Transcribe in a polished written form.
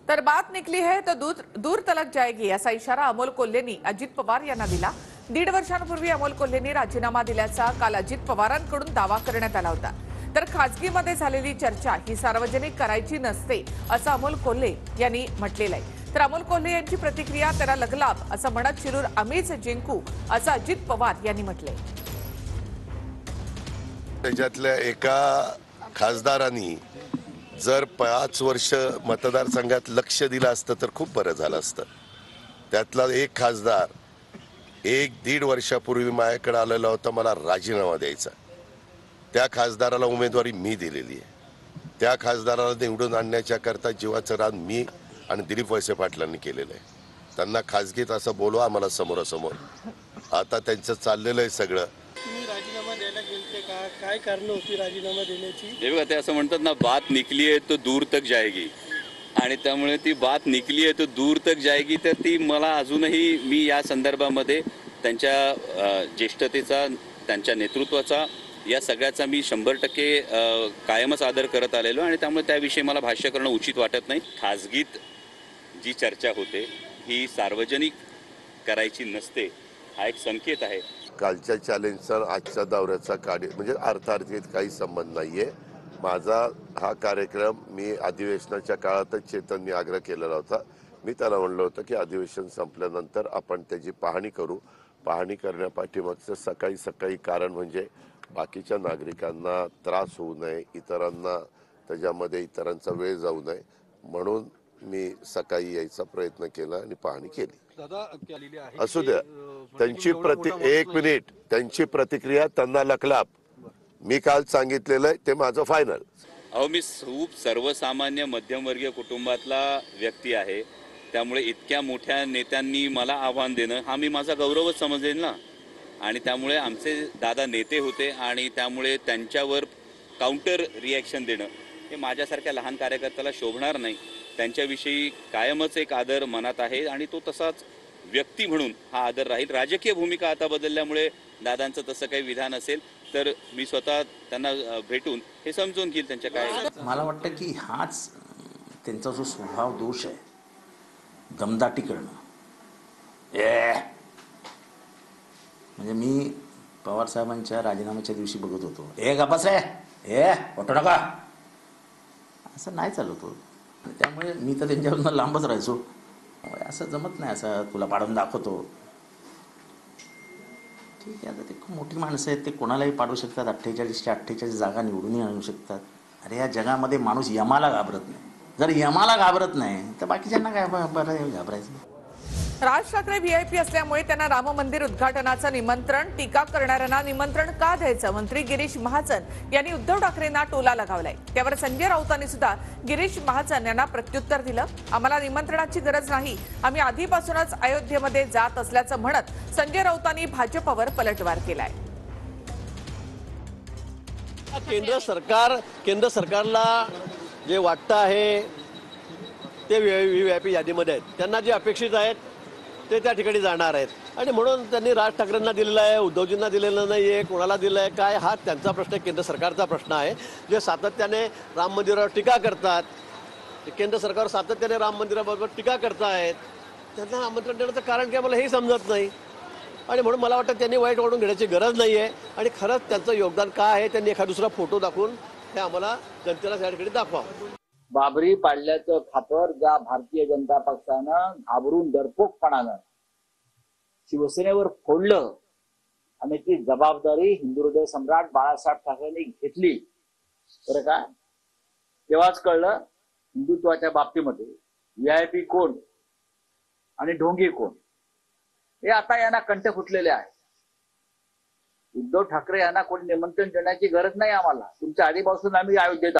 तर बात निकली है तो दूर दूर तलक जाएगी असा इशारा अमोल कोल्हेंनी अजित पवार यांना दिला। 1.5 वर्षांपूर्वी अमोल कोल्हेंनी राजीनामा दिल्याचा काल अजित पवारांकडून दावा करण्यात आला होता। तर खासगीमध्ये झालेली चर्चा ही सार्वजनिक करायची नसते असं अमोल कोल्हे यांनी म्हटलेलं आहे। तर अमोल कोल्हे यांची प्रतिक्रिया त्याला लगलाभ असं म्हणत शिरूर आम्हीच जिंकू असं अजित पवार यांनी म्हटले। त्याच्यातल्या एका खासदारांनी जर 5 वर्ष मतदारसंघात लक्ष दिलं असतं तर खूप बरं झालं असतं। त्यातला एक खासदार 1-1.5 वर्षापूर्वी माझ्याकडे आलेला होता मला राजीनामा द्यायचा। त्या खासदाराला उमेदवारी मी दिलेली आहे। त्या खासदाराला निवडून आणण्याच्या करता जीवाचं रान मी आणि दिलीप वळसे पाटलांनी केलेलं आहे। त्यांना खासगीत असं बोलवा आम्हाला समोरासमोर। आता त्यांचं चाललेलं आहे सगळं। राजीनामा द्यायला गेलते का? काय कारण होती राजीनामा देण्याची? हे बघा, ते असं म्हणतात ना, बात निकली है तो दूर तक जाएगी, आणि त्यामुळे ती बात निकली है तो दूर तक जाएगी। तर ती मला अजूनही मी या संदर्भामध्ये त्यांच्या ज्येष्ठतेचा, त्यांच्या नेतृत्वाचा, या सगळ्याचा मी 100% कायमच आदर करत आलेलो, आणि त्यामुळे त्याविषयी मला भाष्य करणं उचित वाटत नाही। खाजगीत जी चर्चा होते ही सार्वजनिक करायची नसते, हा एक संकेत आहे। कालच्या चॅलेंजचा आजच्या दौऱ्याचा म्हणजे अर्थार्थित काही संबंध नाहीये। माझा हा कार्यक्रम मी अधिवेशनाच्या काळातच चेतननी आग्रह केलेला होता। मी त्याला म्हणलं होतं की अधिवेशन संपल्यानंतर आपण त्याची पाहणी करू। पाहणी करण्यापाठीमागचं सकाळी कारण म्हणजे बाकीच्या नागरिकांना त्रास होऊ नये, इतरांना त्याच्यामध्ये इतरांचा वेळ जाऊ नये, म्हणून मी सकाळी यायचा प्रयत्न केला आणि पाहणी केली। असू द्या, त्यांची एक मिनिट, त्यांची प्रतिक्रिया त्यांना लकलाप। मी काल सांगितलेलं ते माझं फायनल। अहो, मी खूप सर्वसामान्य मध्यमवर्गीय कुटुंबातला व्यक्ती आहे, त्यामुळे इतक्या मोठ्या नेत्यांनी मला आव्हान देणं हा मी माझा गौरवच समजेल ना। आणि त्यामुळे आमचे दादा नेते होते, आणि त्यामुळे त्यांच्यावर काउंटर रिॲक्शन देणं हे माझ्यासारख्या लहान कार्यकर्त्याला शोभणार नाही। त्यांच्याविषयी कायमच एक आदर मनात आहे, आणि तो तसाच व्यक्ती म्हणून हा आदर राहील। राजकीय भूमिका आता बदलल्यामुळे दादांचं तसं काही विधान असेल तर मी स्वतः त्यांना भेटून हे समजून घेईल त्यांच्या काय। मला वाटतं की हाच त्यांचा जो स्वभाव दोष आहे, दमदाटी करणं। म्हणजे मी पवार साहेबांच्या राजीनाम्याच्या दिवशी बघत होतो, गप्पाच रे, फोटो नका, असं नाही चालत हो। त्यामुळे मी तर त्यांच्यावरून लांबच राहायचो। असं जमत नाही, असं तुला पाडून दाखवतो। ठीक आहे, आता ते खूप मोठी माणसं आहेत, ते कोणालाही पाडू शकतात। 48च्या 48 जागा निवडूनही आणू शकतात। अरे या जगामध्ये माणूस यमाला घाबरत नाही। जर यमाला घाबरत नाही तर बाकीच्यांना काय घाबरायचं? राज ठाकरे व्हीआयपी असल्यामुळे त्यांना राम मंदिर उद्घाटनाचं निमंत्रण, टीका करणाऱ्यांना निमंत्रण का द्यायचं? मंत्री गिरीश महाजन यांनी उद्धव ठाकरेंना टोला लगावलाय। त्यावर संजय राऊतांनी सुद्धा गिरीश महाजन यांना प्रत्युत्तर दिलं। आम्हाला निमंत्रणाची गरज नाही, आम्ही आधीपासूनच अयोध्येमध्ये जात असल्याचं म्हणत संजय राऊतांनी भाजपवर पलटवार केलाय। केंद्र सरकारला जे वाटतं आहे ते व्हीआयपी यादीमध्ये आहेत, त्यांना जे अपेक्षित आहेत ते त्या ठिकाणी जाणार आहेत, आणि म्हणून त्यांनी राज ठाकरेंना दिलेला आहे, उद्धवजींना दिलेलं नाही आहे, कोणाला दिलं आहे काय, हा त्यांचा प्रश्न, केंद्र सरकारचा प्रश्न आहे। जे सातत्याने राम मंदिरावर टीका करतात, केंद्र सरकार सातत्याने राम मंदिराबरोबर टीका करतायत, त्यांना आमंत्रण देण्याचं कारण काय मला हे समजत नाही। आणि म्हणून मला वाटतं त्यांनी वाईट वाटून घेण्याची गरज नाही आहे, आणि खरंच त्यांचं योगदान काय आहे त्यांनी एखादा दुसरा फोटो दाखवून हे आम्हाला जनतेला त्या ठिकाणी दाखवावं। बाबरी पाडल्याचं खातर ज्या भारतीय जनता पक्षानं घाबरून डरपोकपणानं शिवसेनेवर फोडलं, आणि ती जबाबदारी हिंदू हृदय सम्राट बाळासाहेब ठाकरेंनी घेतली, बरं का? तेव्हाच कळलं हिंदुत्वाच्या बाबतीमध्ये व्हीआयपी कोण आणि ढोंगी कोण हे आता यांना कंठ फुटलेले आहे। उद्धव ठाकरे यांना कोणी निमंत्रण देण्याची गरज नाही आम्हाला। तुमच्या आधीपासून आम्ही अयोध्येत